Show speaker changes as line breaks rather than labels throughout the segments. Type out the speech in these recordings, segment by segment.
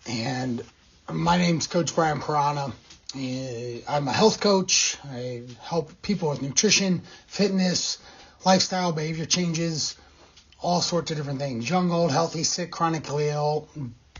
And my name's Coach Brian Pirana. I'm a health coach. I help people with nutrition, fitness, lifestyle, behavior changes, all sorts of different things. Young, old, healthy, sick, chronically ill.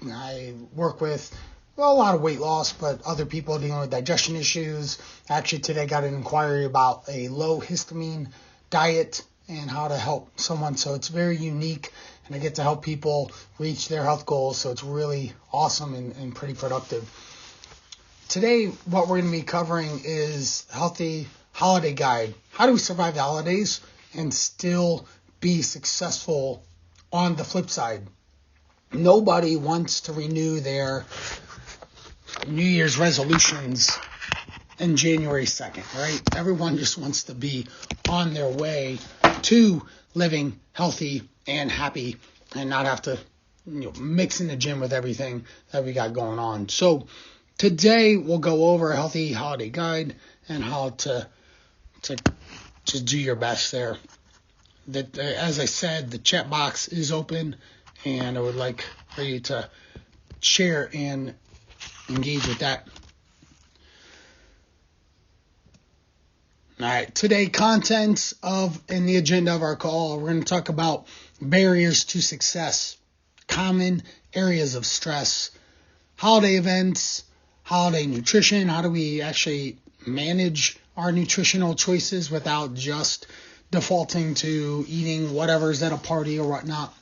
I work with a lot of weight loss, but other people dealing with digestion issues. Actually, today I got an inquiry about a low histamine diet and how to help someone. So it's very unique, and I get to help people reach their health goals. So it's really awesome and pretty productive. Today, what we're going to be covering is Healthy Holiday Guide. How do we survive the holidays and still be successful on the flip side? Nobody wants to renew their New Year's resolutions in January 2nd, right? Everyone just wants to be on their way to living healthy and happy and not have to mix in the gym with everything that we got going on. So today we'll go over a Healthy Holiday Guide and how to do your best there. That, as I said, the chat box is open, and I would like for you to share and engage with that. All right, today, contents in the agenda of our call, we're going to talk about barriers to success, common areas of stress, holiday events, holiday nutrition. How do we actually manage our nutritional choices without just defaulting to eating whatever's at a party or whatnot?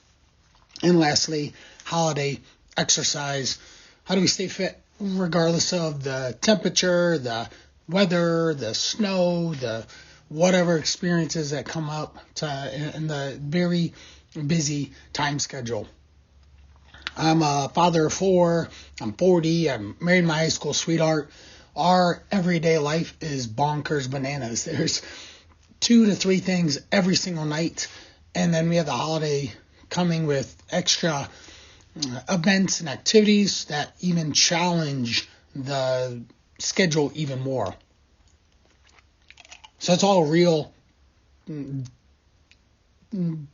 And lastly, holiday exercise. How do we stay fit regardless of the temperature, the weather, the snow, the whatever experiences that come up in the very busy time schedule? I'm a father of 4. I'm 40. I'm married to my high school sweetheart. Our everyday life is bonkers bananas. There's 2 to 3 things every single night, and then we have the holiday coming with extra events and activities that even challenge the schedule even more. So it's all a real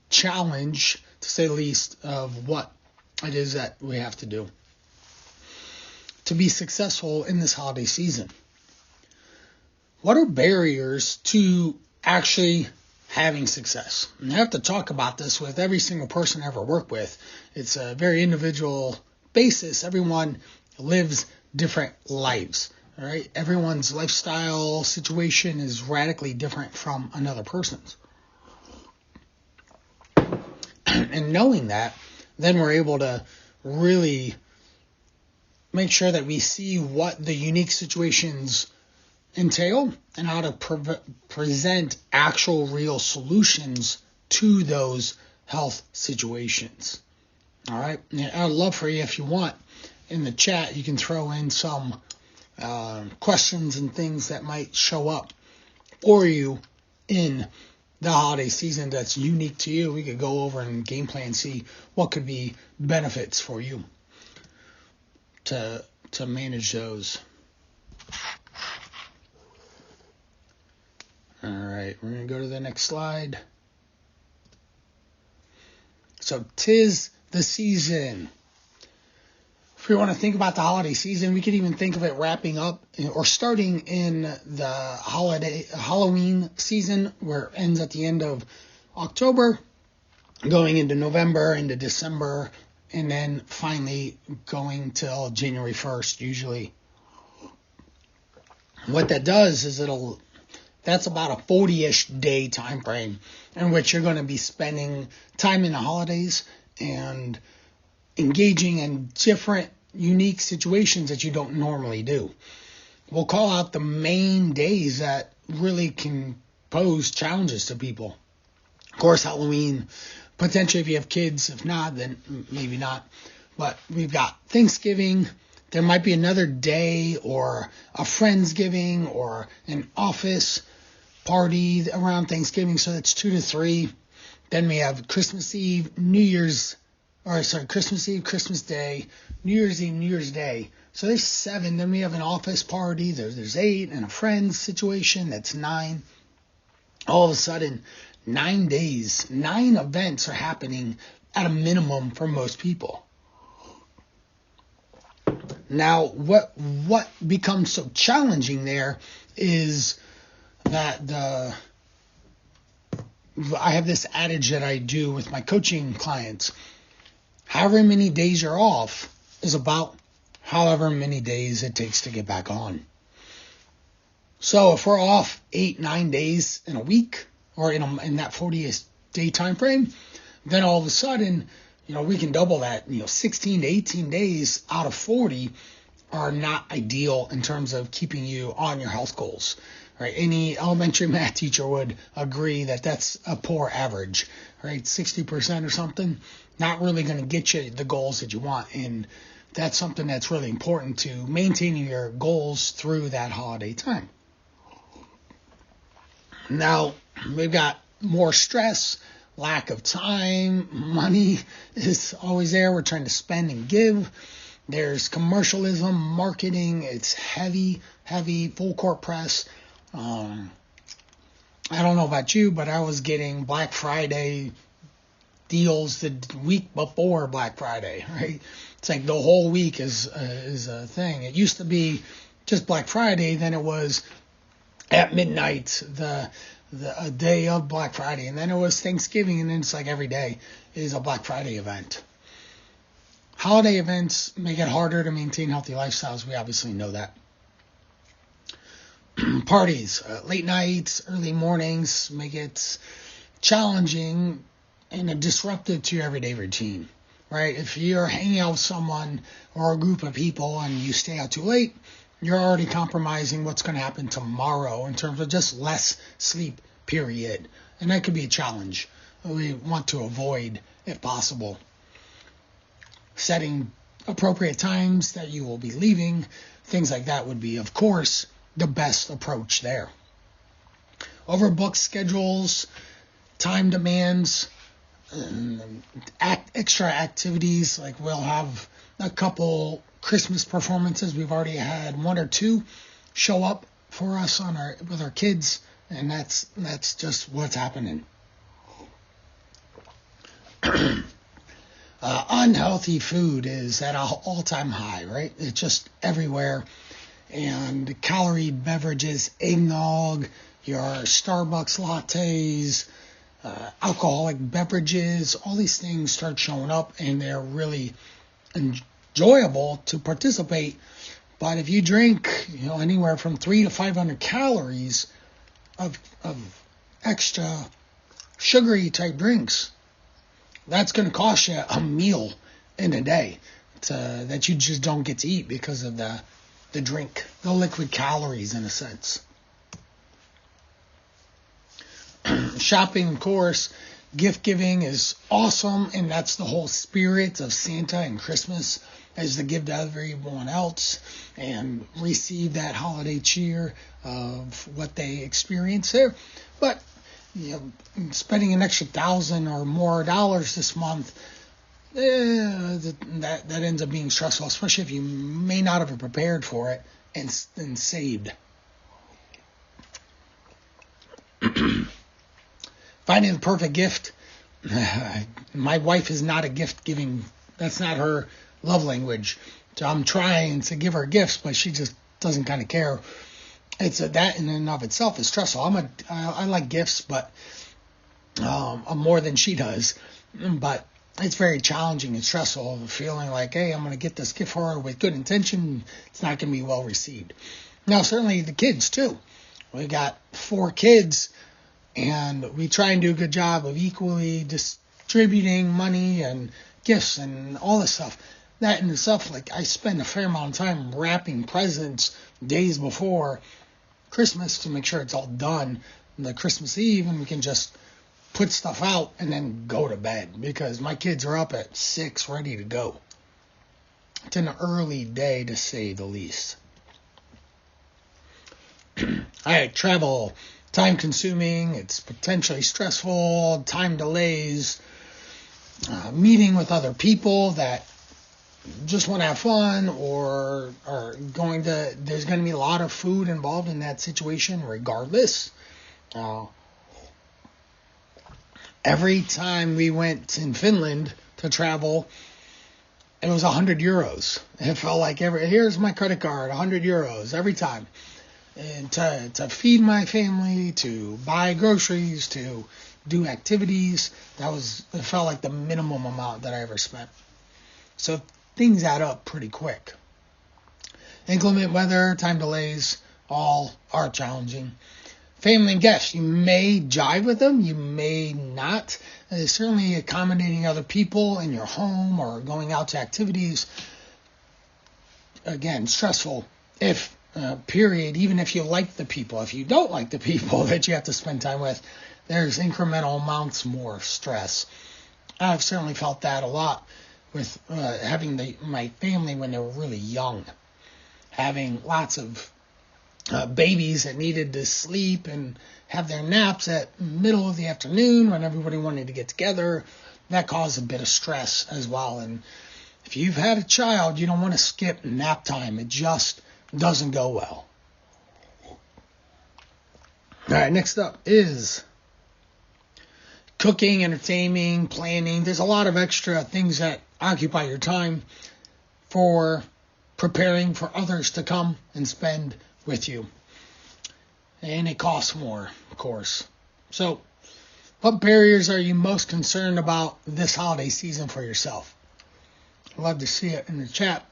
challenge, to say the least, of what it is that we have to do to be successful in this holiday season. What are barriers to actually having success? And I have to talk about this with every single person I ever work with. It's a very individual basis. Everyone lives different lives, all right? Everyone's lifestyle situation is radically different from another person's. And knowing that, then we're able to really make sure that we see what the unique situations entail and how to present actual real solutions to those health situations. All right. I'd love for you, if you want, in the chat, you can throw in some questions and things that might show up for you in the holiday season that's unique to you. We could go over and game plan and see what could be benefits for you to manage those. All right, we're going to go to the next slide. So, 'tis the season. If we want to think about the holiday season, we could even think of it wrapping up or starting in the Halloween season, where it ends at the end of October, going into November, into December, and then finally going till January 1st, usually. What that does is that's about a 40-ish day time frame in which you're going to be spending time in the holidays and engaging in different unique situations that you don't normally do. We'll call out the main days that really can pose challenges to people. Of course, Halloween, potentially if you have kids. If not, then maybe not. But we've got Thanksgiving. There might be another day or a Friendsgiving or an office party around Thanksgiving. So that's 2 to 3. Then we have Christmas Eve, Christmas Eve, Christmas Day, New Year's Eve, New Year's Day. So there's 7. Then we have an office party. There's 8, and a friends situation. That's 9. All of a sudden, 9 days, 9 events are happening at a minimum for most people. Now, what becomes so challenging there is that I have this adage that I do with my coaching clients. However many days you're off is about however many days it takes to get back on. So if we're off 8-9 days in a week, or in that 40-day time frame, then all of a sudden, we can double that. 16 to 18 days out of 40 are not ideal in terms of keeping you on your health goals. Right? Any elementary math teacher would agree that that's a poor average. Right? 60% or something, not really going to get you the goals that you want. And that's something that's really important to maintaining your goals through that holiday time. Now, we've got more stress, lack of time, money is always there. We're trying to spend and give. There's commercialism, marketing. It's heavy, full court press. I don't know about you, but I was getting Black Friday deals the week before Black Friday, right? It's like the whole week is a thing. It used to be just Black Friday, then it was at midnight, the day of Black Friday, and then it was Thanksgiving, and then it's like every day is a Black Friday event. Holiday events make it harder to maintain healthy lifestyles. We obviously know that. Parties, late nights, early mornings make it challenging and disruptive to your everyday routine, right? If you're hanging out with someone or a group of people and you stay out too late, you're already compromising what's going to happen tomorrow in terms of just less sleep, period. And that could be a challenge we want to avoid if possible. Setting appropriate times that you will be leaving, things like that would be, of course, the best approach there. Overbooked schedules, time demands, extra activities, like we'll have a couple Christmas performances. We've already had 1 or 2 show up for us with our kids, and that's just what's happening. Unhealthy food is at an all-time high, right? It's just everywhere. And calorie beverages, eggnog, your Starbucks lattes, alcoholic beverages, all these things start showing up, and they're really enjoyable to participate. But if you drink, anywhere from 300 to 500 calories of extra sugary type drinks, that's going to cost you a meal in a day that you just don't get to eat because of the drink, the liquid calories in a sense. Shopping, of course, gift giving is awesome, and that's the whole spirit of Santa and Christmas, is to give to everyone else and receive that holiday cheer of what they experience there. But spending an extra $1,000 or more this month, that ends up being stressful, especially if you may not have prepared for it and saved. Finding the perfect gift. My wife is not a gift giving. That's not her love language. So I'm trying to give her gifts, but she just doesn't kind of care. It's that in and of itself is stressful. I like gifts, but more than she does. But it's very challenging and stressful, feeling like, hey, I'm going to get this gift for her with good intention. It's not going to be well received. Now, certainly the kids too. We got 4 kids, and we try and do a good job of equally distributing money and gifts and all this stuff. That in itself, like, I spend a fair amount of time wrapping presents days before Christmas to make sure it's all done on the Christmas Eve, and we can just put stuff out and then go to bed, because my kids are up at 6 ready to go. It's an early day, to say the least. All right, travel, time consuming, it's potentially stressful, time delays, meeting with other people that just want to have fun, or are there's going to be a lot of food involved in that situation regardless. Every time we went in Finland to travel, it was 100 euros. It felt like here's my credit card, 100 euros every time. And to feed my family, to buy groceries, to do activities, it felt like the minimum amount that I ever spent. So things add up pretty quick. Inclement weather, time delays, all are challenging. Family and guests, you may jive with them, you may not. Certainly accommodating other people in your home or going out to activities, again, stressful. Even if you like the people. If you don't like the people that you have to spend time with, there's incremental amounts more stress. I've certainly felt that a lot with having my family when they were really young. Having lots of babies that needed to sleep and have their naps at middle of the afternoon when everybody wanted to get together. That caused a bit of stress as well. And if you've had a child, you don't want to skip nap time. It just doesn't go well. All right, next up is cooking, entertaining, planning. There's a lot of extra things that occupy your time for preparing for others to come and spend with you. And it costs more, of course. So, what barriers are you most concerned about this holiday season for yourself? I'd love to see it in the chat.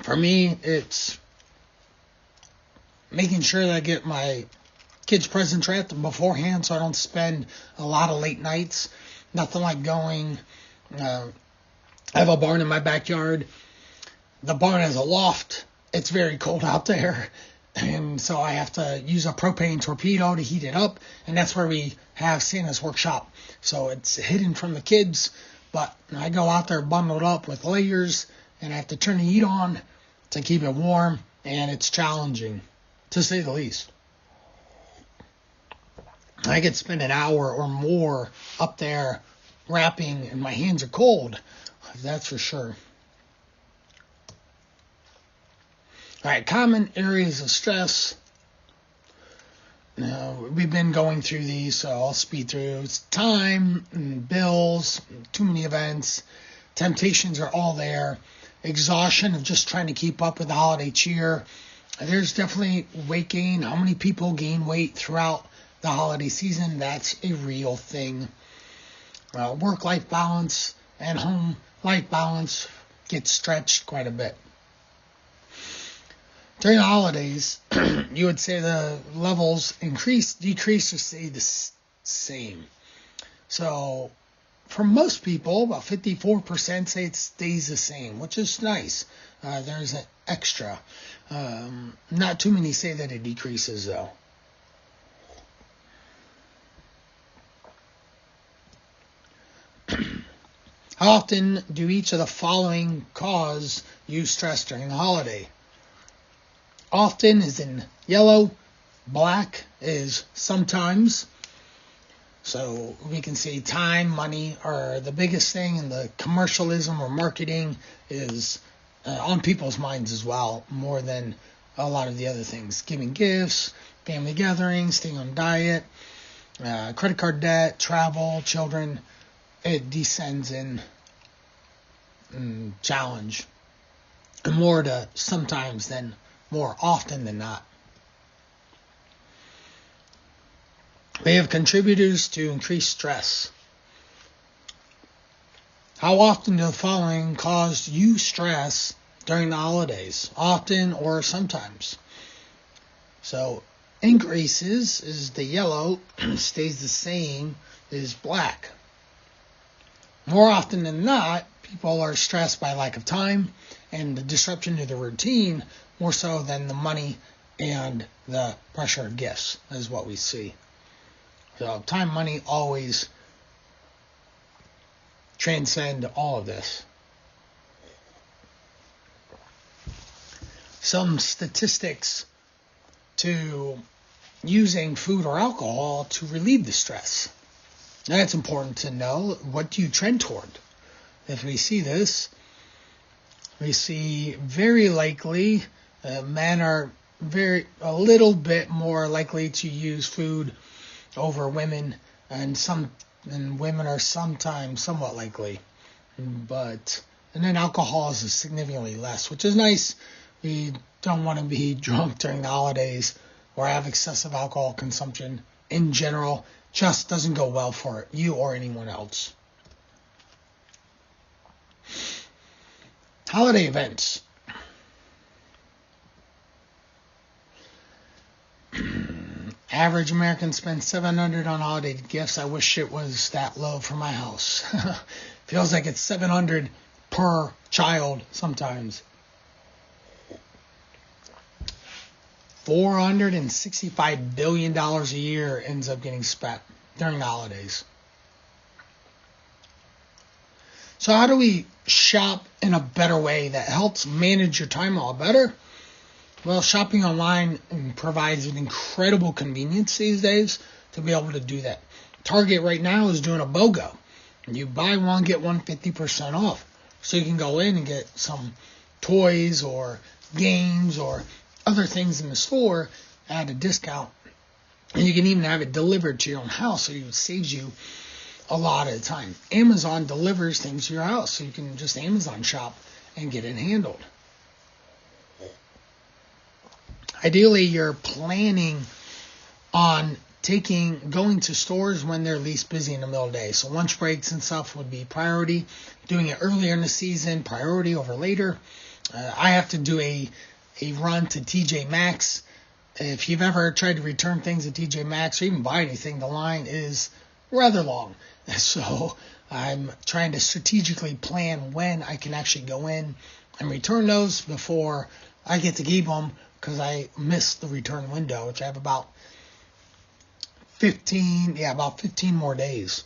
For me, it's making sure that I get my kids' presents wrapped beforehand so I don't spend a lot of late nights. Nothing like going. I have a barn in my backyard. The barn has a loft. It's very cold out there. And so I have to use a propane torpedo to heat it up. And that's where we have Santa's workshop. So it's hidden from the kids. But I go out there bundled up with layers. And I have to turn the heat on to keep it warm. And it's challenging, to say the least. I could spend an hour or more up there wrapping, and my hands are cold. That's for sure. All right, common areas of stress. Now, we've been going through these, so I'll speed through. It's time, bills, too many events. Temptations are all there. Exhaustion of just trying to keep up with the holiday cheer. There's definitely weight gain. How many people gain weight throughout the holiday season? That's a real thing. Work-life balance and home-life balance gets stretched quite a bit. During the holidays, you would say the levels increase, decrease, or stay the same. So for most people, about 54% say it stays the same, which is nice. There's an extra. Not too many say that it decreases, though. How often do each of the following cause you stress during the holiday? Often is in yellow. Black is sometimes. So we can see time, money are the biggest thing, and the commercialism or marketing is on people's minds as well, more than a lot of the other things. Giving gifts, family gatherings, staying on diet, credit card debt, travel, children. It descends in challenge. And more to sometimes than more often than not. They have contributors to increased stress. How often do the following cause you stress during the holidays? Often or sometimes. So increases is the yellow, stays the same is black. More often than not, people are stressed by lack of time and the disruption to the routine more so than the money and the pressure of gifts is what we see. So time, money always transcend all of this. Some statistics to using food or alcohol to relieve the stress. Now, that's important to know. What do you trend toward? If we see this, we see very likely men are a little bit more likely to use food over women, and women are sometimes somewhat likely. and then alcohol is significantly less, which is nice. We don't want to be drunk during the holidays or have excessive alcohol consumption in general. Just doesn't go well for you or anyone else. Holiday events. Average American spends $700 on holiday gifts. I wish it was that low for my house. Feels like it's $700 per child sometimes. $465 billion a year ends up getting spent during the holidays. So how do we shop in a better way that helps manage your time a lot better? Well, shopping online provides an incredible convenience these days to be able to do that. Target right now is doing a BOGO. You buy one, get one 50% off. So you can go in and get some toys or games or other things in the store at a discount. And you can even have it delivered to your own house, so it saves you a lot of the time. Amazon delivers things to your house, so you can just Amazon shop and get it handled. Ideally, you're planning on going to stores when they're least busy in the middle of the day. So lunch breaks and stuff would be priority. Doing it earlier in the season, priority over later. I have to do a run to TJ Maxx. If you've ever tried to return things at TJ Maxx or even buy anything, the line is rather long. So I'm trying to strategically plan when I can actually go in and return those before I get to keep them, because I missed the return window, which I have about 15 more days.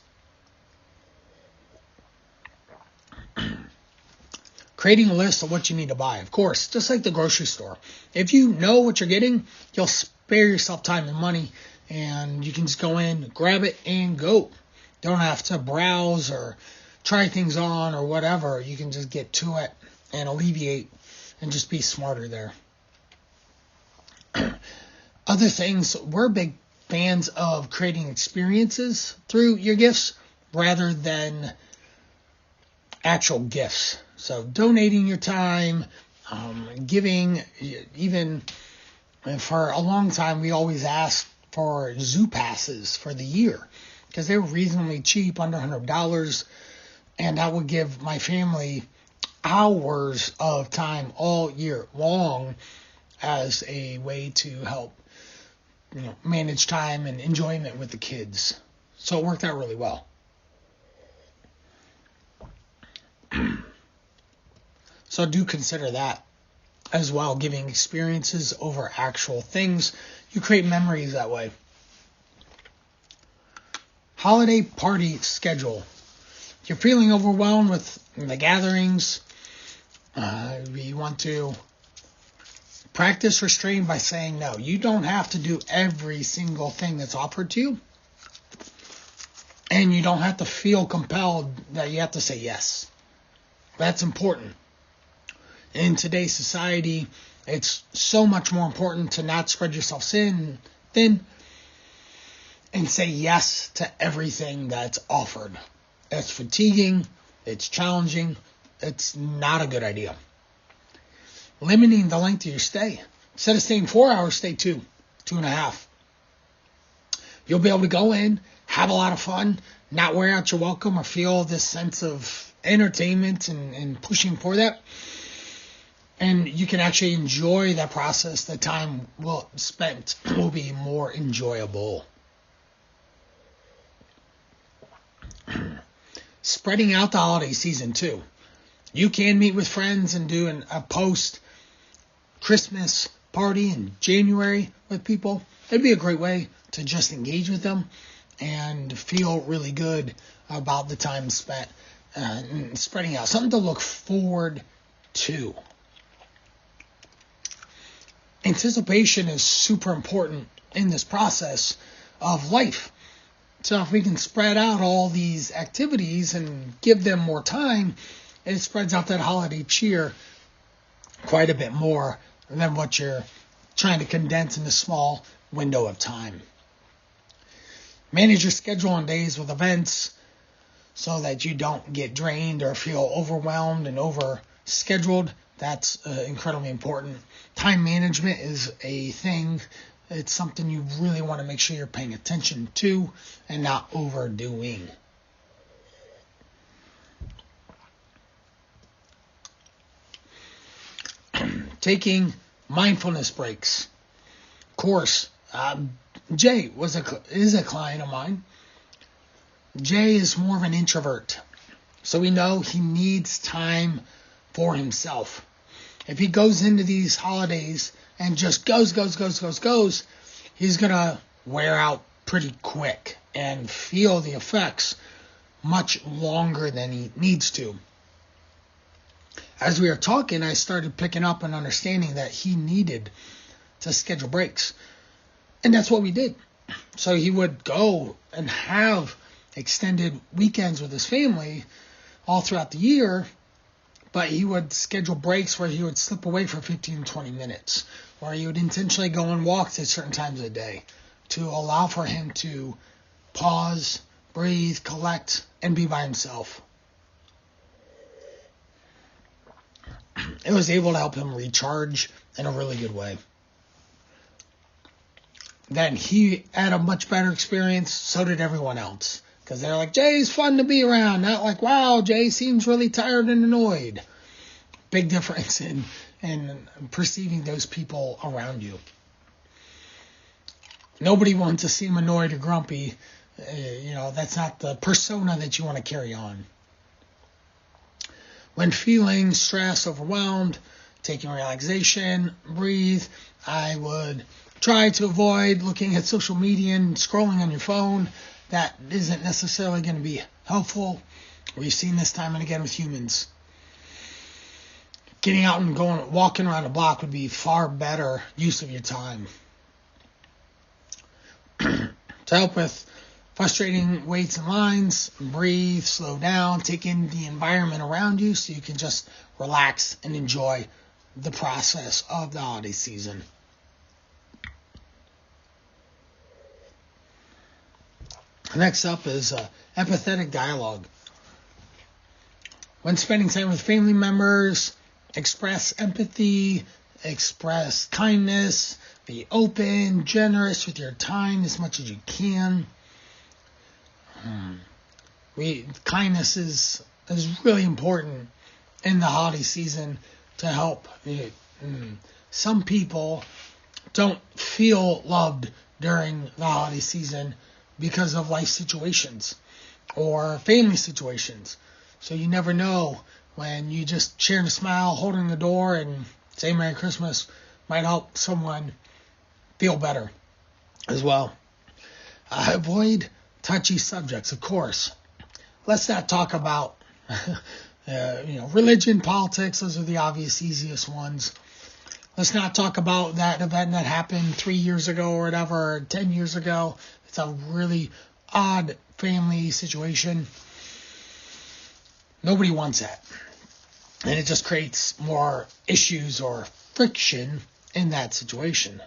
Creating a list of what you need to buy. Of course, just like the grocery store. If you know what you're getting, you'll spare yourself time and money, and you can just go in, grab it, and go. Don't have to browse or try things on or whatever. You can just get to it and alleviate and just be smarter there. Other things, we're big fans of creating experiences through your gifts rather than actual gifts. So donating your time, giving, even for a long time, we always asked for zoo passes for the year because they were reasonably cheap, under $100, and that would give my family hours of time all year long as a way to help manage time and enjoyment with the kids. So it worked out really well. So do consider that as well, giving experiences over actual things. You create memories that way. Holiday party schedule. If you're feeling overwhelmed with the gatherings, you want to practice restraint by saying no. You don't have to do every single thing that's offered to you. And you don't have to feel compelled that you have to say yes. That's important. In today's society, it's so much more important to not spread yourself thin and say yes to everything that's offered. It's fatiguing. It's challenging. It's not a good idea. Limiting the length of your stay. Instead of staying 4 hours, stay 2.5. You'll be able to go in, have a lot of fun, not wear out your welcome or feel this sense of entertainment and pushing for that. And you can actually enjoy that process. The time spent will be more enjoyable. Spreading out the holiday season too. You can meet with friends and do a post-Christmas party in January with people. It'd be a great way to just engage with them and feel really good about the time spent and spreading out. Something to look forward to. Anticipation is super important in this process of life. So if we can spread out all these activities and give them more time, it spreads out that holiday cheer quite a bit more than what you're trying to condense in a small window of time. Manage your schedule on days with events. so that you don't get drained or feel overwhelmed and overscheduled. That's incredibly important. Time management is a thing. It's something you really want to make sure you're paying attention to and not overdoing. Taking mindfulness breaks. Of course, Jay is a client of mine. Jay is more of an introvert, so we know he needs time for himself. If he goes into these holidays and just goes, he's going to wear out pretty quick and feel the effects much longer than he needs to. As we were talking, I started picking up and understanding that he needed to schedule breaks. And that's what we did. So he would go and have extended weekends with his family all throughout the year, but he would schedule breaks where he would slip away for 15, 20 minutes, where he would intentionally go on walks at certain times of the day to allow for him to pause, breathe, collect, and be by himself. It was able to help him recharge in a really good way. Then he had a much better experience, so did everyone else. Because they're like, Jay's fun to be around. Not like, wow, Jay seems really tired and annoyed. Big difference in perceiving those people around you. Nobody wants to seem annoyed or grumpy. That's not the persona that you want to carry on. When feeling stressed, overwhelmed, taking relaxation, breathe, I would try to avoid looking at social media and scrolling on your phone. That isn't necessarily going to be helpful. We've seen this time and again with humans. Getting out and walking around the block would be far better use of your time. To help with frustrating waits and lines, breathe, slow down, take in the environment around you so you can just relax and enjoy the process of the holiday season. Next up is empathetic dialogue. When spending time with family members, express empathy, express kindness, be open, generous with your time as much as you can. Kindness is really important in the holiday season to help. Some people don't feel loved during the holiday season because of life situations or family situations. So you never know when you just sharing a smile, holding the door, and say Merry Christmas might help someone feel better as well. Avoid touchy subjects, of course. Let's not talk about religion, politics. Those are the obvious, easiest ones. Let's not talk about that event that happened 3 years ago or whatever, or 10 years ago. It's a really odd family situation. Nobody wants that. And it just creates more issues or friction in that situation.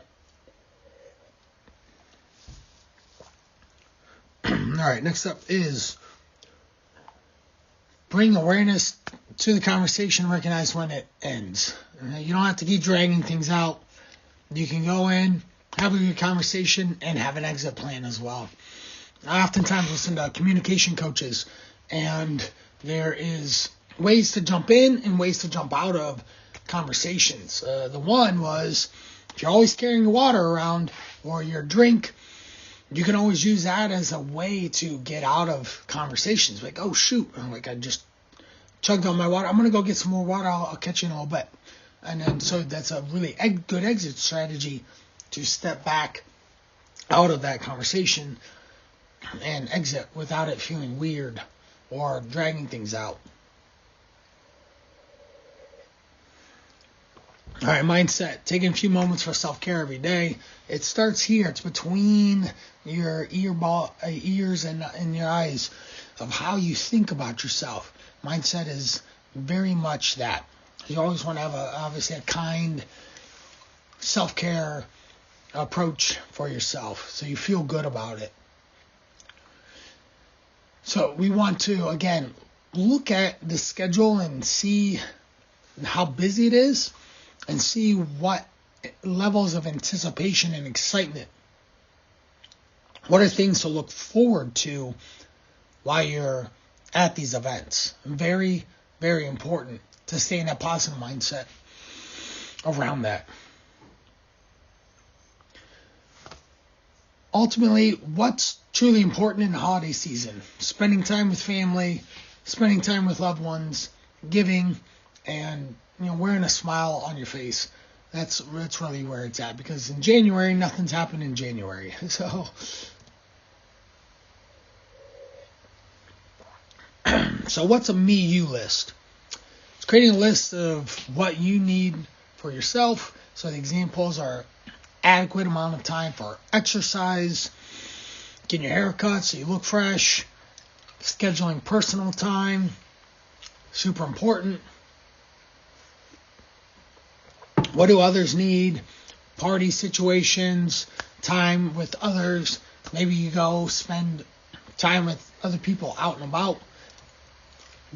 All right, next up is bring awareness to the conversation, recognize when it ends. You don't have to keep dragging things out. You can go in, have a good conversation, and have an exit plan as well. I oftentimes listen to communication coaches, and there is ways to jump in and ways to jump out of conversations. The one was, if you're always carrying your water around or your drink, you can always use that as a way to get out of conversations. Like, oh, shoot, I just chugged on my water. I'm going to go get some more water. I'll catch you in a little bit. And then so that's a really good exit strategy to step back out of that conversation and exit without it feeling weird or dragging things out. All right, mindset. Taking a few moments for self-care every day. It starts here. It's between your ears and your eyes of how you think about yourself. Mindset is very much that. You always want to have obviously a kind self-care approach for yourself so you feel good about it. So we want to, again, look at the schedule and see how busy it is and see what levels of anticipation and excitement. What are things to look forward to while you're at these events? Very, very important to stay in that positive mindset around that. Ultimately, what's truly important in the holiday season? Spending time with family, spending time with loved ones, giving, and wearing a smile on your face. That's really where it's at, because in January, nothing's happened in January. So what's a me-you list? It's creating a list of what you need for yourself. So the examples are adequate amount of time for exercise, getting your hair cut so you look fresh, scheduling personal time, super important. What do others need? Party situations, time with others. Maybe you go spend time with other people out and about.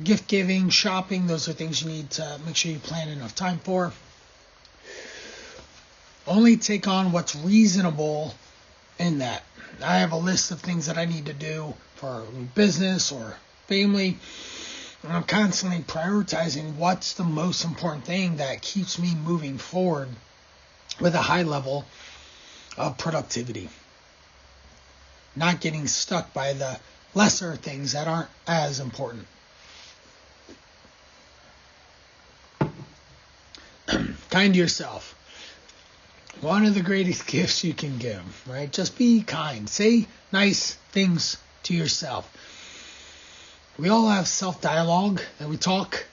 Gift giving, shopping, those are things you need to make sure you plan enough time for. Only take on what's reasonable in that. I have a list of things that I need to do for business or family. And I'm constantly prioritizing what's the most important thing that keeps me moving forward with a high level of productivity. Not getting stuck by the lesser things that aren't as important. Kind to yourself. One of the greatest gifts you can give, right? Just be kind. Say nice things to yourself. We all have self-dialogue that we talk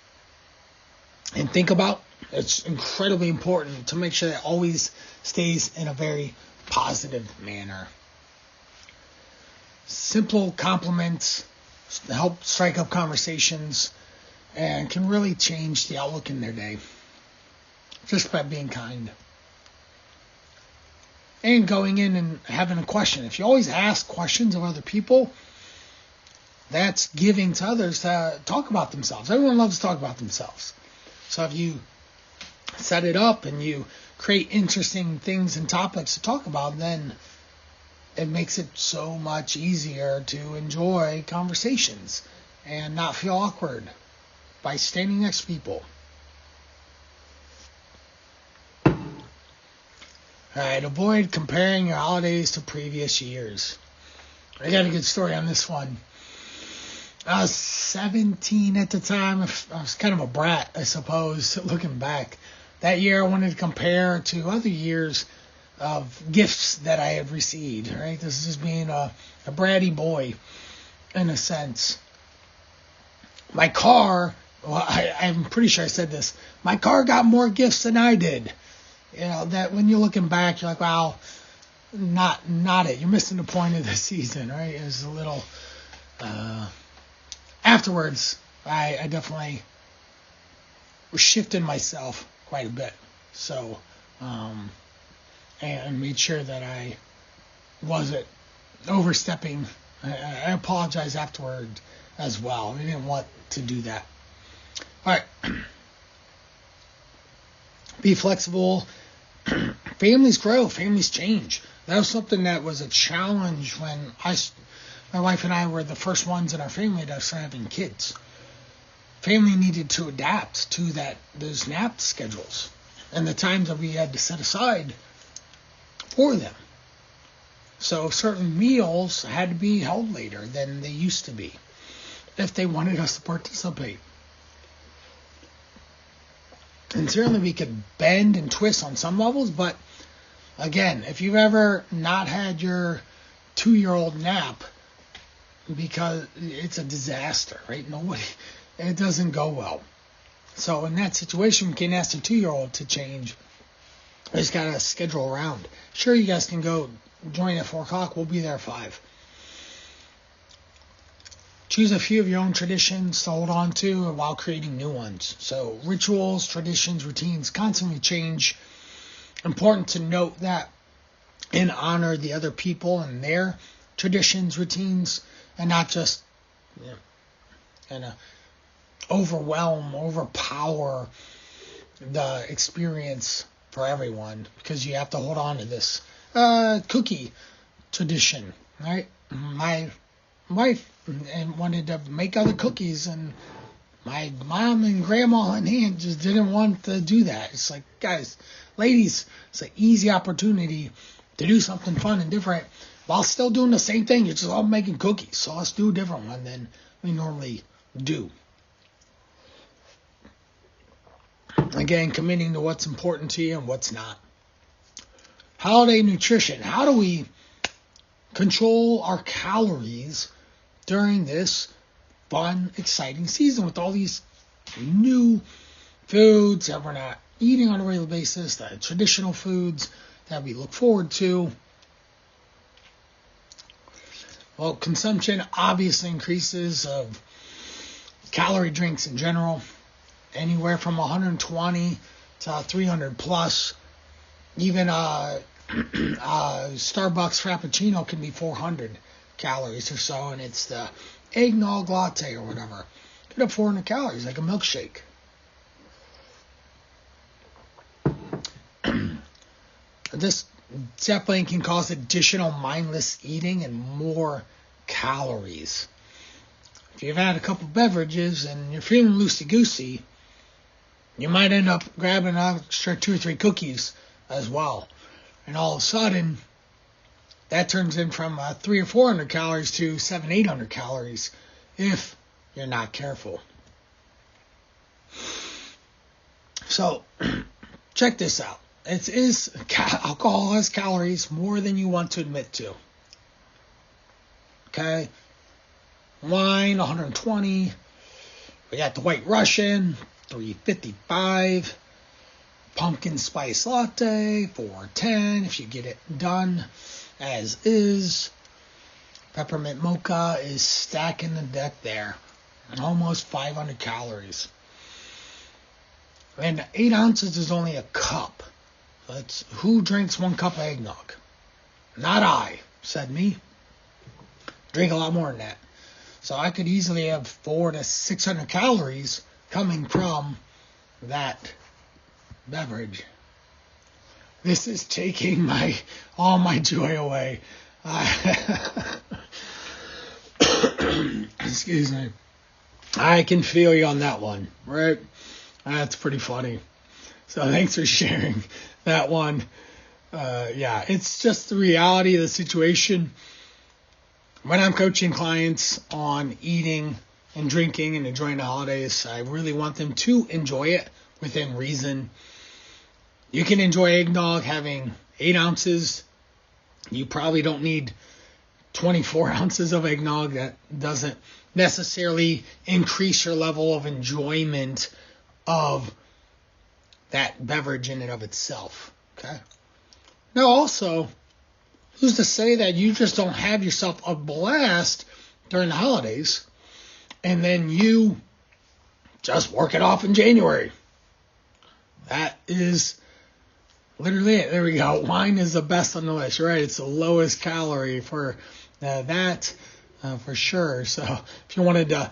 and think about. It's incredibly important to make sure that always stays in a very positive manner. Simple compliments help strike up conversations and can really change the outlook in their day. Just by being kind. And going in and having a question. If you always ask questions of other people, that's giving to others to talk about themselves. Everyone loves to talk about themselves. So if you set it up and you create interesting things and topics to talk about, then it makes it so much easier to enjoy conversations and not feel awkward by standing next to people. Alright, avoid comparing your holidays to previous years. I got a good story on this one. I was 17 at the time. I was kind of a brat, I suppose, looking back. That year I wanted to compare to other years of gifts that I had received. Right, this is just being a bratty boy, in a sense. My car, well, I'm pretty sure I said this, my car got more gifts than I did. That when you're looking back, you're like, wow, not it. You're missing the point of the season, right? It was a little, afterwards, I definitely shifted myself quite a bit. So, and made sure that I wasn't overstepping. I apologize afterward as well. I didn't want to do that. All right. Be flexible. Families grow. Families change. That was something that was a challenge when my wife and I were the first ones in our family to start having kids. Family needed to adapt to those nap schedules and the times that we had to set aside for them. So certain meals had to be held later than they used to be if they wanted us to participate. And certainly we could bend and twist on some levels, but again, if you've ever not had your 2-year-old nap, because it's a disaster, right? It doesn't go well. So in that situation, we can ask the 2-year-old to change. We just got to schedule around. Sure, you guys can go join at 4 o'clock. We'll be there at 5. Choose a few of your own traditions to hold on to while creating new ones. So rituals, traditions, routines constantly change. Important to note that and honor the other people and their traditions, routines, and not just Yeah. And overpower the experience for everyone, because you have to hold on to this cookie tradition, right? My wife wanted to make other cookies, and my mom and grandma and aunt just didn't want to do that. It's like, guys, ladies, it's an easy opportunity to do something fun and different while still doing the same thing. You're just all making cookies, so let's do a different one than we normally do. Again, committing to what's important to you and what's not. Holiday nutrition. How do we control our calories during this fun, exciting season with all these new foods that we're not eating on a regular basis, the traditional foods that we look forward to? Well, consumption obviously increases of calorie drinks in general, anywhere from 120 to 300 plus. Even Starbucks Frappuccino can be 400 calories or so, and it's the eggnog latte or whatever. Could have 400 calories, like a milkshake. This definitely can cause additional mindless eating and more calories. If you've had a couple beverages and you're feeling loosey-goosey, you might end up grabbing an extra 2 or 3 cookies as well. And all of a sudden, that turns in from 300 or 400 calories to 700, 800 calories if you're not careful. So, check this out. Alcohol has calories more than you want to admit to. Okay? Wine, 120. We got the White Russian, 355. Pumpkin spice latte, 410 if you get it done as is. Peppermint mocha is stacking the deck there. Almost 500 calories. And 8 ounces is only a cup. Who drinks 1 cup of eggnog? Not I, said me. Drink a lot more than that. So I could easily have 400 to 600 calories coming from that beverage. This is taking all my joy away. Excuse me. I can feel you on that one, right? That's pretty funny. So thanks for sharing that one. Yeah, it's just the reality of the situation. When I'm coaching clients on eating and drinking and enjoying the holidays, I really want them to enjoy it within reason. You can enjoy eggnog having 8 ounces. You probably don't need 24 ounces of eggnog. That doesn't necessarily increase your level of enjoyment of that beverage in and of itself. Okay. Now also, who's to say that you just don't have yourself a blast during the holidays and then you just work it off in January? That is literally it. There we go. Wine is the best on the list, right? It's the lowest calorie for that for sure. So if you wanted to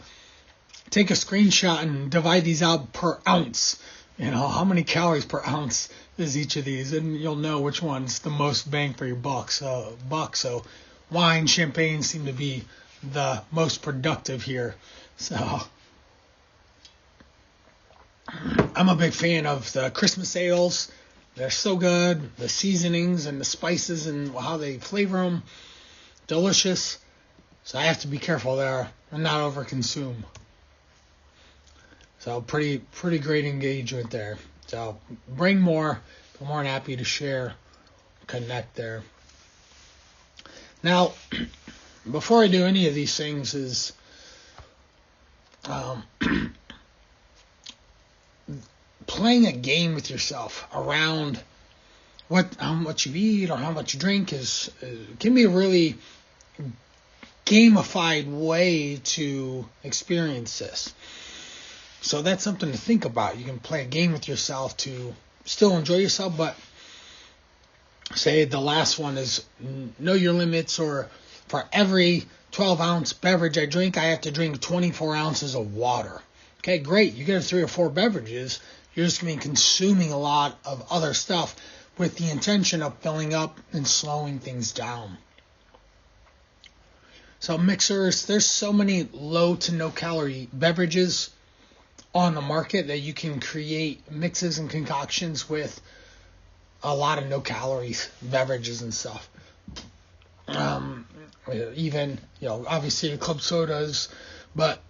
take a screenshot and divide these out per ounce, how many calories per ounce is each of these, and you'll know which one's the most bang for your buck. So wine, champagne seem to be the most productive here. So I'm a big fan of the Christmas ales. They're so good. The seasonings and the spices and how they flavor them, delicious. So I have to be careful there and not overconsume. So pretty great engagement there. So bring more. I'm more than happy to share, connect there. Now, before I do any of these things is playing a game with yourself around how much you eat or how much you drink can be a really gamified way to experience this. So that's something to think about. You can play a game with yourself to still enjoy yourself, but say the last one is know your limits or for every 12-ounce beverage I drink, I have to drink 24 ounces of water. Okay, great. You get 3 or 4 beverages, you're just going to be consuming a lot of other stuff with the intention of filling up and slowing things down. So mixers, there's so many low to no calorie beverages on the market that you can create mixes and concoctions with a lot of no calories beverages and stuff. Even, obviously the club sodas, but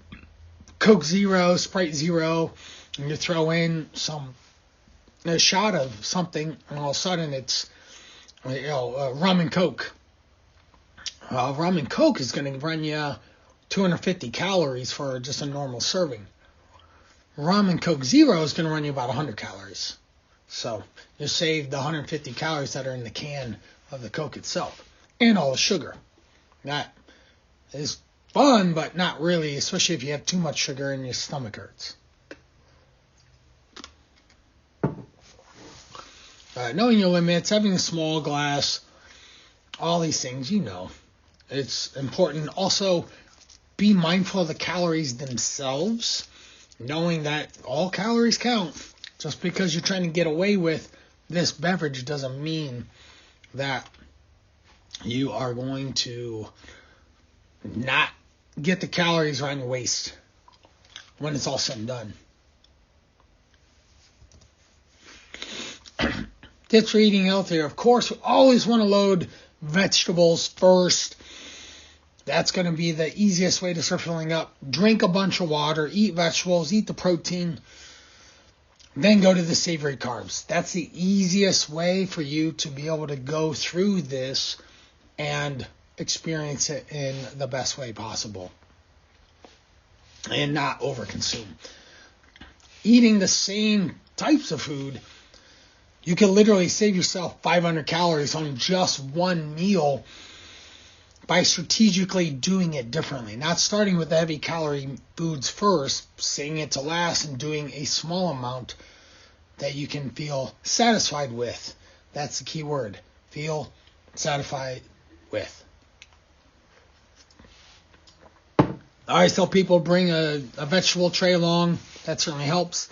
Coke Zero, Sprite Zero, and you throw in a shot of something, and all of a sudden it's, rum and Coke. Rum and Coke is going to run you 250 calories for just a normal serving. Rum and Coke Zero is going to run you about 100 calories. So you save the 150 calories that are in the can of the Coke itself. And all the sugar. That is fun, but not really, especially if you have too much sugar and your stomach hurts. Knowing your limits, having a small glass, all these things, it's important. Also, be mindful of the calories themselves, knowing that all calories count. Just because you're trying to get away with this beverage doesn't mean that you are going to not get the calories right in your waist when it's all said and done. Tips for eating healthier. Of course, we always want to load vegetables first. That's going to be the easiest way to start filling up. Drink a bunch of water, eat vegetables, eat the protein, then go to the savory carbs. That's the easiest way for you to be able to go through this and experience it in the best way possible and not overconsume. Eating the same types of food, you can literally save yourself 500 calories on just one meal by strategically doing it differently. Not starting with the heavy calorie foods first, saving it to last, and doing a small amount that you can feel satisfied with. That's the key word. Feel satisfied with. I always tell people bring a vegetable tray along. That certainly helps.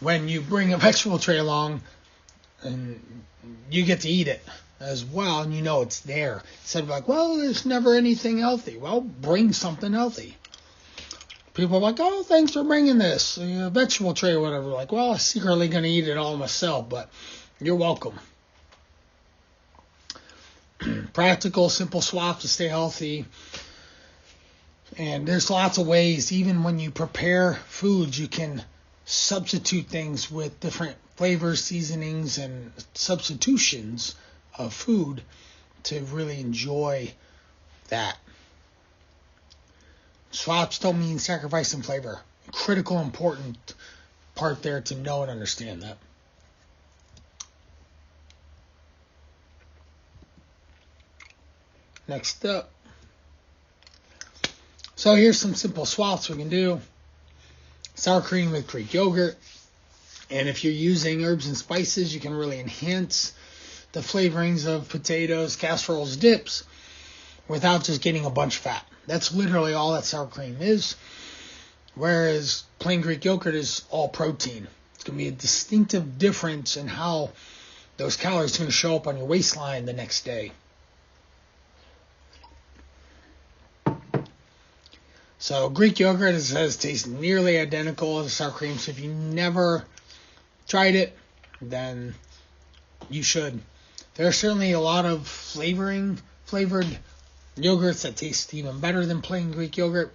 When you bring a vegetable tray along, and you get to eat it as well, and it's there. Instead of like, well, there's never anything healthy. Well, bring something healthy. People are like, oh, thanks for bringing this vegetable tray or whatever. Like, well, I'm secretly going to eat it all myself, but you're welcome. Practical, simple swaps to stay healthy. And there's lots of ways. Even when you prepare foods, you can substitute things with different flavors, seasonings, and substitutions of food to really enjoy that. Swaps don't mean sacrificing flavor. Critical, important part there to know and understand that. Next up. So here's some simple swaps we can do. Sour cream with Greek yogurt. And if you're using herbs and spices, you can really enhance the flavorings of potatoes, casseroles, dips without just getting a bunch of fat. That's literally all that sour cream is. Whereas plain Greek yogurt is all protein. It's going to be a distinctive difference in how those calories are going to show up on your waistline the next day. So Greek yogurt tastes nearly identical to sour cream. So if you never tried it, then you should. There are certainly a lot of flavored yogurts that taste even better than plain Greek yogurt.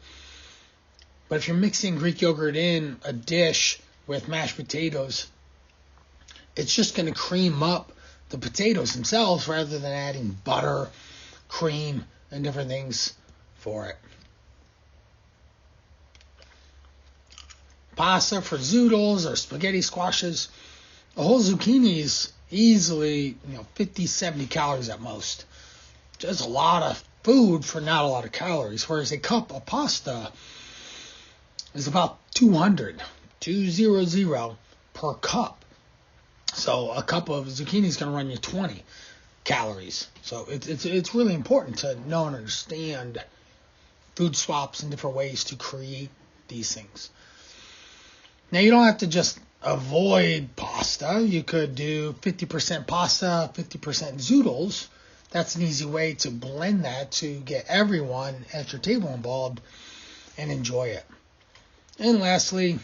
But if you're mixing Greek yogurt in a dish with mashed potatoes, it's just going to cream up the potatoes themselves rather than adding butter, cream, and different things for it. Pasta for zoodles or spaghetti squashes. A whole zucchini is easily 50, 70 calories at most. Just a lot of food for not a lot of calories. Whereas a cup of pasta is about 200 per cup. So a cup of zucchini is going to run you 20 calories. So it's really important to know and understand food swaps and different ways to create these things. Now, you don't have to just avoid pasta. You could do 50% pasta, 50% zoodles. That's an easy way to blend that to get everyone at your table involved and enjoy it. And lastly,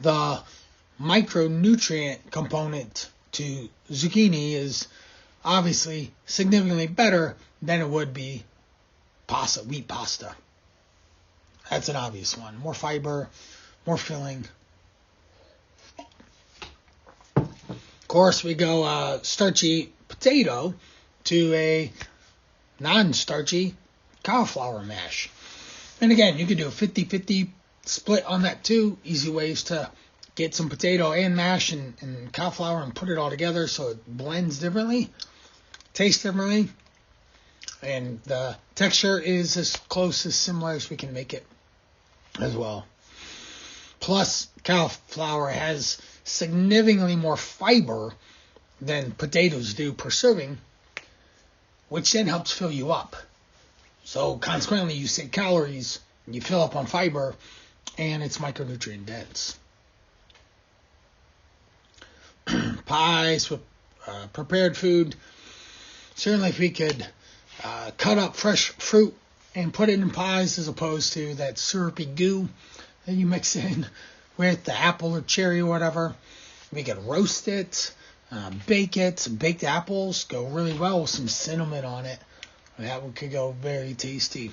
the micronutrient component to zucchini is obviously significantly better than it would be pasta, wheat pasta. That's an obvious one. More fiber, more filling. Of course, we go starchy potato to a non-starchy cauliflower mash. And again, you could do a 50-50 split on that too. Easy ways to get some potato and mash and cauliflower and put it all together so it blends differently, tastes differently, and the texture is as close as similar as we can make it as well. Plus, cauliflower has significantly more fiber than potatoes do per serving, which then helps fill you up. So consequently, you save calories, you fill up on fiber, and it's micronutrient dense. Pies with prepared food. Certainly, if we could cut up fresh fruit and put it in pies as opposed to that syrupy goo that you mix in with the apple or cherry or whatever. We could roast it, bake it. Baked apples go really well with some cinnamon on it. That could go very tasty.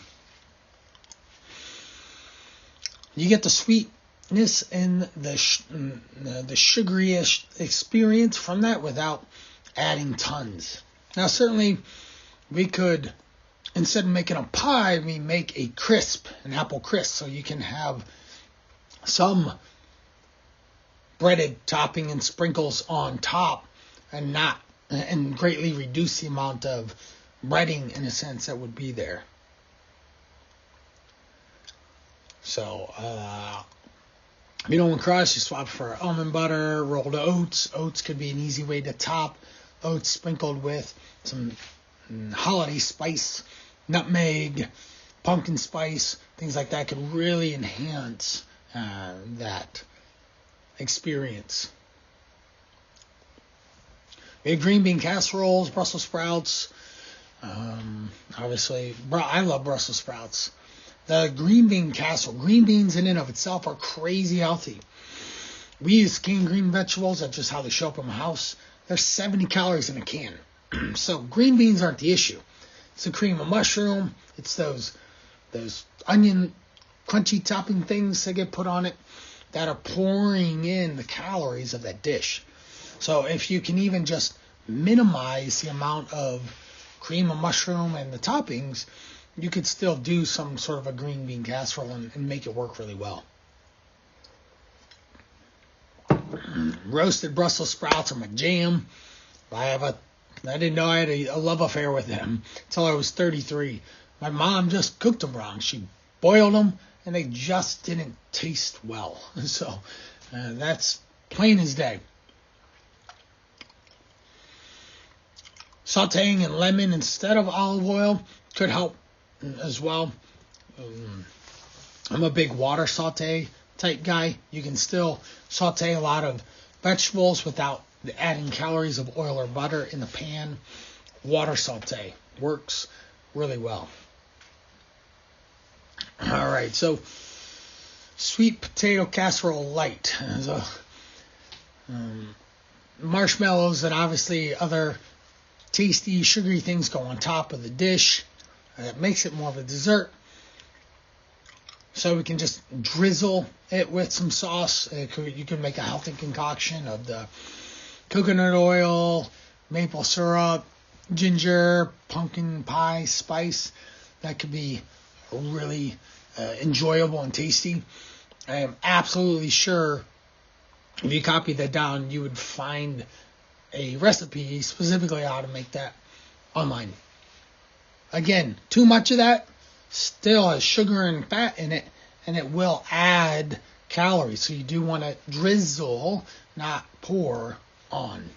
You get the sweetness and the sugary-ish experience from that without adding tons. Now, certainly, we could, instead of making a pie, we make a crisp, an apple crisp, so you can have some breaded topping and sprinkles on top and greatly reduce the amount of breading, in a sense, that would be there. So, if you don't want crust, you swap for almond butter, rolled oats. Oats could be an easy way to top. Oats sprinkled with some holiday spice, nutmeg, pumpkin spice, things like that could really enhance that experience. We have green bean casseroles, Brussels sprouts. Obviously, I love Brussels sprouts. The green bean casserole, green beans in and of itself are crazy healthy. We use canned green vegetables. That's just how they show up in my house. There's 70 calories in a can. So green beans aren't the issue. It's the cream of mushroom. It's those onion crunchy topping things that get put on it that are pouring in the calories of that dish. So if you can even just minimize the amount of cream of mushroom and the toppings, you could still do some sort of a green bean casserole and make it work really well. Roasted Brussels sprouts are my jam. I didn't know I had a love affair with them until I was 33. My mom just cooked them wrong. She boiled them, and they just didn't taste well. So that's plain as day. Sauteing in lemon instead of olive oil could help as well. I'm a big water saute type guy. You can still saute a lot of vegetables without adding calories of oil or butter in the pan. Water saute works really well. All right, so sweet potato casserole light. So, marshmallows and obviously other tasty, sugary things go on top of the dish. That makes it more of a dessert. So we can just drizzle it with some sauce. You can make a healthy concoction of the coconut oil, maple syrup, ginger, pumpkin pie spice. That could be really enjoyable and tasty. I am absolutely sure if you copy that down, you would find a recipe specifically how to make that online. Again, too much of that still has sugar and fat in it, and it will add calories. So you do want to drizzle, not pour on.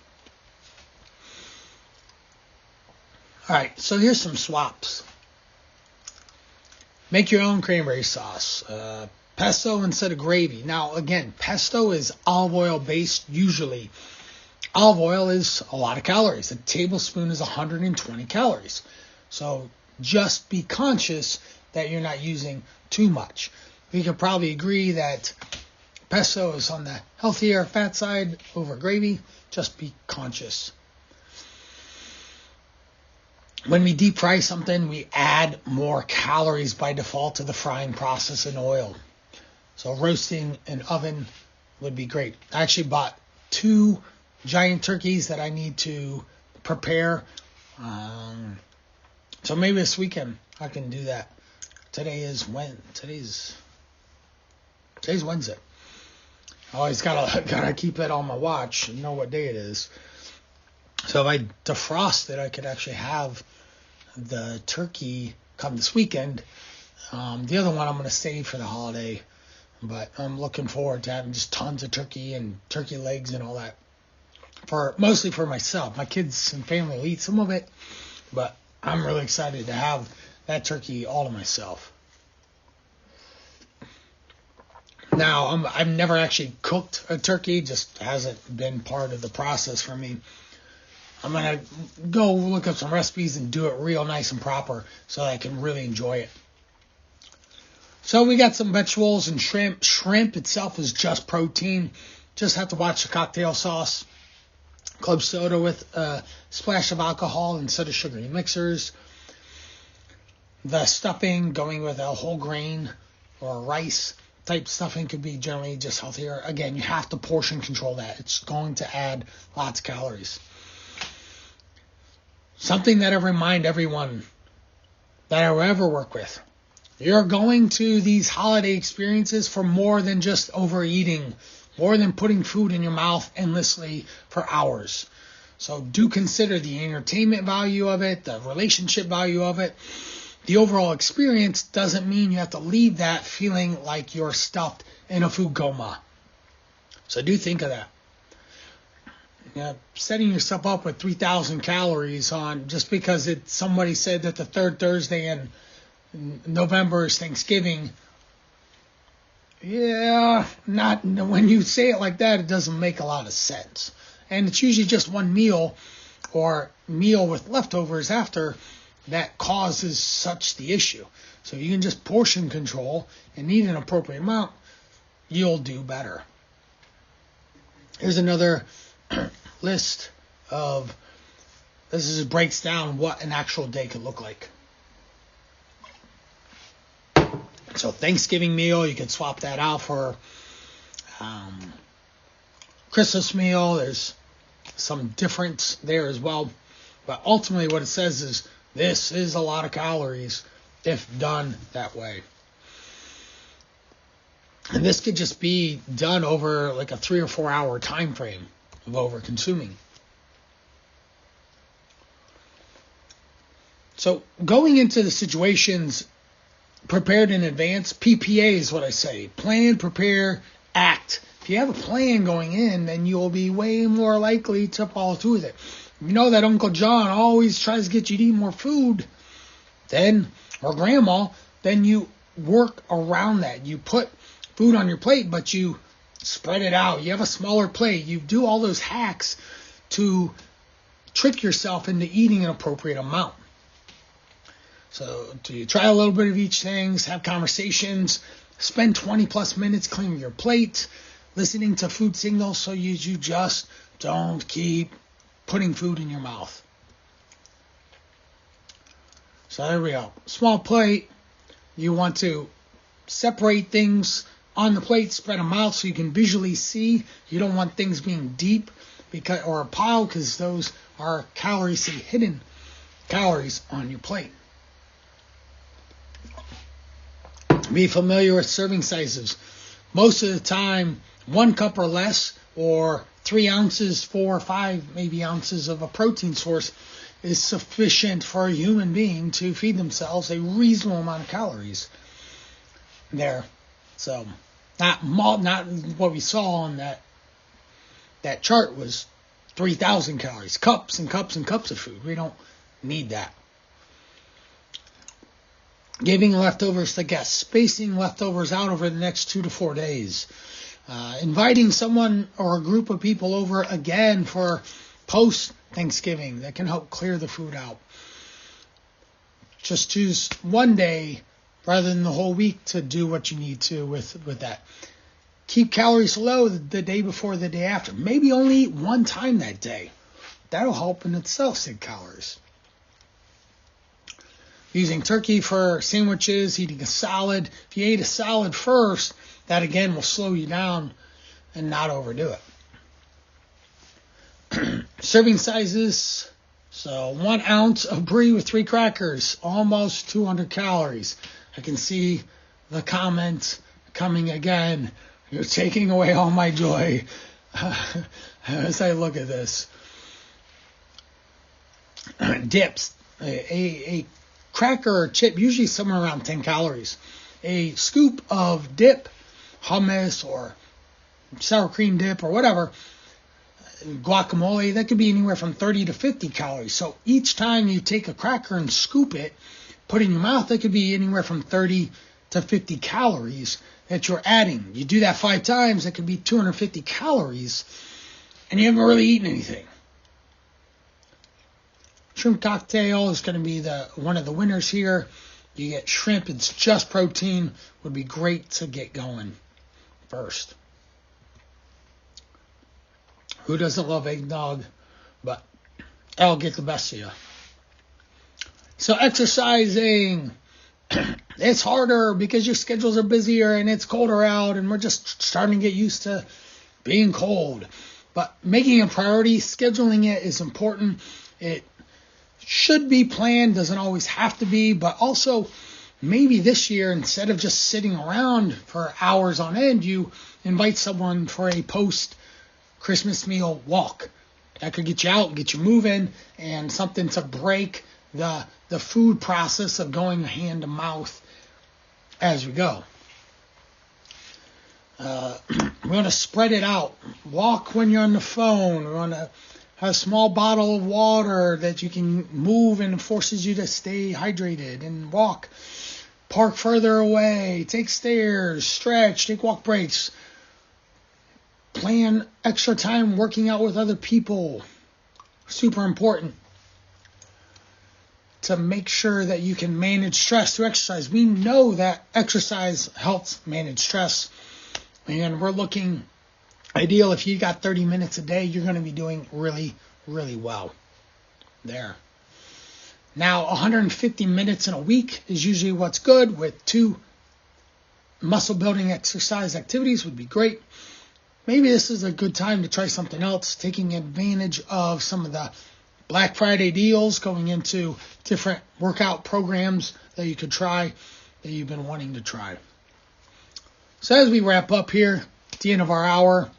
All right, so here's some swaps. Make your own cranberry sauce. Pesto instead of gravy. Now, again, pesto is olive oil based usually. Olive oil is a lot of calories. A tablespoon is 120 calories. So just be conscious that you're not using too much. We could probably agree that pesto is on the healthier fat side over gravy. Just be conscious. When we deep fry something, we add more calories by default to the frying process in oil. So roasting in oven would be great. I actually bought 2 giant turkeys that I need to prepare. So maybe this weekend I can do that. Today's Wednesday. I always gotta keep it on my watch and know what day it is. So if I defrost it, I could actually have the turkey come this weekend. The other one I'm going to save for the holiday, but I'm looking forward to having just tons of turkey and turkey legs and all that. Mostly for myself. My kids and family will eat some of it, but I'm really excited to have that turkey all to myself. Now, I've never actually cooked a turkey, just hasn't been part of the process for me. I'm going to go look up some recipes and do it real nice and proper so that I can really enjoy it. So we got some vegetables and shrimp. Shrimp itself is just protein. Just have to watch the cocktail sauce. Club soda with a splash of alcohol instead of sugary mixers. The stuffing going with a whole grain or rice type stuffing could be generally just healthier. Again, you have to portion control that. It's going to add lots of calories. Something that I remind everyone that I ever work with. You're going to these holiday experiences for more than just overeating, more than putting food in your mouth endlessly for hours. So do consider the entertainment value of it, the relationship value of it. The overall experience doesn't mean you have to leave that feeling like you're stuffed in a food coma. So do think of that. Setting yourself up with 3,000 calories on just because somebody said that the third Thursday in November is Thanksgiving. Yeah, not when you say it like that, it doesn't make a lot of sense. And it's usually just one meal or meal with leftovers after that causes such the issue. So you can just portion control and eat an appropriate amount, you'll do better. Here's another list of, this breaks down what an actual day could look like. So Thanksgiving meal, you can swap that out for Christmas meal. There's some difference there as well. But ultimately what it says is this is a lot of calories if done that way. And this could just be done over like a 3 or 4 hour time frame of over consuming. So going into the situations prepared in advance, PPA is what I say. Plan, prepare, act. If you have a plan going in, then you'll be way more likely to follow through with it. You know that Uncle John always tries to get you to eat more food, or Grandma, then you work around that. You put food on your plate, but you spread it out. You have a smaller plate. You do all those hacks to trick yourself into eating an appropriate amount. So do you try a little bit of each thing, have conversations, spend 20 plus minutes cleaning your plate, listening to food signals so you just don't keep putting food in your mouth. So there we go. Small plate. You want to separate things on the plate, spread them out so you can visually see. You don't want things being deep or a pile because those are calories, hidden calories on your plate. Be familiar with serving sizes. Most of the time, 1 cup or less, or 3 ounces, 4 or 5 maybe ounces of a protein source is sufficient for a human being to feed themselves a reasonable amount of calories there. So not what we saw on that chart was 3,000 calories, cups and cups and cups of food. We don't need that. Giving leftovers to guests, spacing leftovers out over the next 2 to 4 days. Inviting someone or a group of people over again for post-Thanksgiving that can help clear the food out. Just choose one day rather than the whole week to do what you need to with that. Keep calories low the day before, the day after. Maybe only eat one time that day. That'll help in itself save calories. Using turkey for sandwiches, eating a salad. If you ate a salad first, that again will slow you down and not overdo it. Serving sizes. So 1 ounce of brie with 3 crackers, almost 200 calories. I can see the comment coming again. You're taking away all my joy as I look at this. Dips. A cracker or chip, usually somewhere around 10 calories. A scoop of dip, hummus or sour cream dip or whatever, guacamole, that could be anywhere from 30 to 50 calories. So each time you take a cracker and scoop it, put it in your mouth, that could be anywhere from 30 to 50 calories that you're adding. You do that 5 times, that could be 250 calories, and you haven't really eaten anything. Shrimp cocktail is going to be one of the winners here. You get shrimp, it's just protein, would be great to get going first. Who doesn't love eggnog? But I'll get the best of you. So exercising, it's harder because your schedules are busier and it's colder out and we're just starting to get used to being cold. But making a priority, scheduling it is important. It should be planned, doesn't always have to be, but also maybe this year, instead of just sitting around for hours on end, you invite someone for a post-Christmas meal walk. That could get you out, get you moving, and something to break the food process of going hand to mouth as we go. We want to spread it out. Walk when you're on the phone. We want to have a small bottle of water that you can move and forces you to stay hydrated and walk. Park further away. Take stairs. Stretch. Take walk breaks. Plan extra time working out with other people. Super important to make sure that you can manage stress through exercise. We know that exercise helps manage stress. And we're looking ideal. If you got 30 minutes a day, you're going to be doing really, really well there. Now, 150 minutes in a week is usually what's good, with 2 muscle building exercise activities would be great. Maybe this is a good time to try something else, taking advantage of some of the Black Friday deals, going into different workout programs that you could try, that you've been wanting to try. So as we wrap up here at the end of our hour,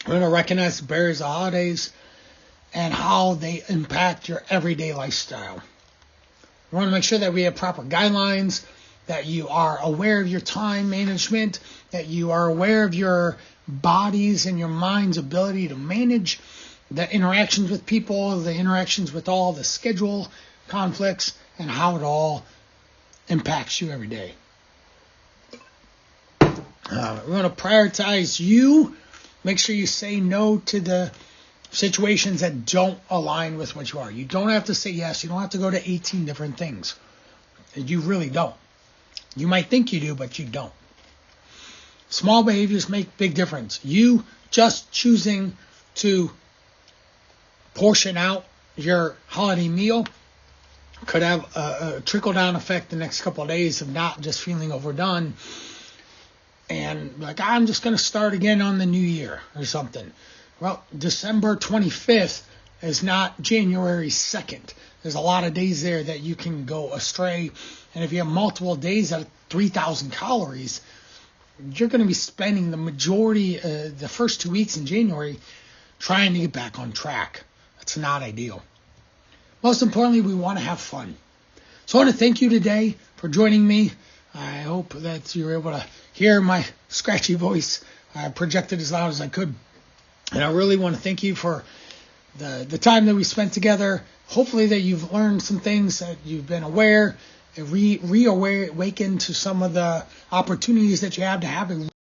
we're going to recognize the barriers of holidays and how they impact your everyday lifestyle. We want to make sure that we have proper guidelines, that you are aware of your time management, that you are aware of your body's and your mind's ability to manage the interactions with people, the interactions with all the schedule conflicts, and how it all impacts you every day. We're going to prioritize you. Make sure you say no to the situations that don't align with what you are. You don't have to say yes. You don't have to go to 18 different things. You really don't. You might think you do, but you don't. Small behaviors make big difference. You just choosing to portion out your holiday meal could have a trickle-down effect the next couple of days of not just feeling overdone and like, I'm just going to start again on the new year or something. Well, December 25th is not January 2nd. There's a lot of days there that you can go astray. And if you have multiple days at 3,000 calories, you're going to be spending the majority, the first 2 weeks in January, trying to get back on track. That's not ideal. Most importantly, we want to have fun. So I want to thank you today for joining me. I hope that you were able to hear my scratchy voice. I projected as loud as I could. And I really want to thank you for the time that we spent together hopefully that you've learned some things, that you've been aware and reawakened to some of the opportunities that you have to have